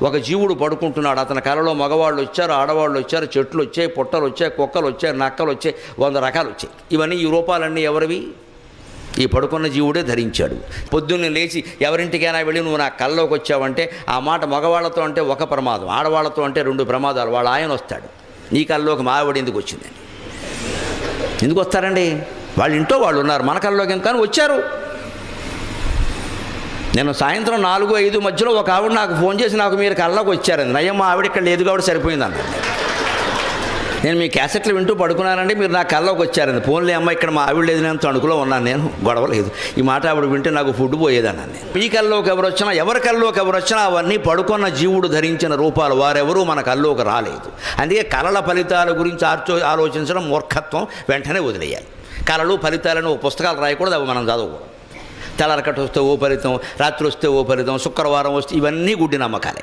ఒక జీవుడు పడుకుంటున్నాడు. అతని కలలో మగవాళ్ళు వచ్చారు, ఆడవాళ్ళు వచ్చారు, చెట్లు వచ్చాయి, పుట్టలు వచ్చాయి, కుక్కలు వచ్చాయి, నక్కలు వచ్చాయి, 100 రకాలు వచ్చాయి. ఇవన్నీ ఈ రూపాలన్నీ ఎవరివి? ఈ పడుకున్న జీవుడే ధరించాడు. పొద్దున్నే లేచి ఎవరింటికైనా వెళ్ళి నువ్వు నా కల్లోకి వచ్చావంటే ఆ మాట మగవాళ్ళతో అంటే ఒక ప్రమాదం, ఆడవాళ్ళతో అంటే 2 ప్రమాదాలు. వాళ్ళ ఆయన వస్తాడు, నీ కల్లోకి మా ఆవిడ ఎందుకు వచ్చిందండి? ఎందుకు వస్తారండి? వాళ్ళ ఇంట్లో వాళ్ళు ఉన్నారు, మన కల్లోకి కానీ వచ్చారు. నేను సాయంత్రం 4-5 మధ్యలో ఒక ఆవిడ నాకు ఫోన్ చేసి నాకు మీరు కళ్ళలోకి వచ్చారండి. నయ్యం మా ఆవిడ ఇక్కడ లేదు కాబట్టి సరిపోయిందన్న. నేను మీ క్యాసెట్లు వింటూ పడుకున్నానండి, మీరు నా కళ్ళలోకి వచ్చారండి. ఫోన్లే అమ్మ ఇక్కడ మా ఆవిడ లేదు, నేను తణుకులో ఉన్నాను, నేను గొడవ లేదు. ఈ మాట ఆవిడ వింటే నాకు ఫుడ్ పోయేదన్నాను నేను. మీ కల్లోకి ఎవరు వచ్చినా, ఎవరి కల్లోకి ఎవరు వచ్చినా అవన్నీ పడుకున్న జీవుడు ధరించిన రూపాలు. వారెవరూ మన కల్లోకి రాలేదు. అందుకే కళల ఫలితాల గురించి ఆలోచించడం మూర్ఖత్వం, వెంటనే వదిలేయాలి. కళలు ఫలితాలను పుస్తకాలు రాయకూడదు, అవి మనం చదవకూడదు. తెల్లరకట్టు వస్తే ఓ ఫలితం, రాత్రి వస్తే ఓ ఫలితం, శుక్రవారం వస్తే, ఇవన్నీ గుడ్డి నమ్మకాలే.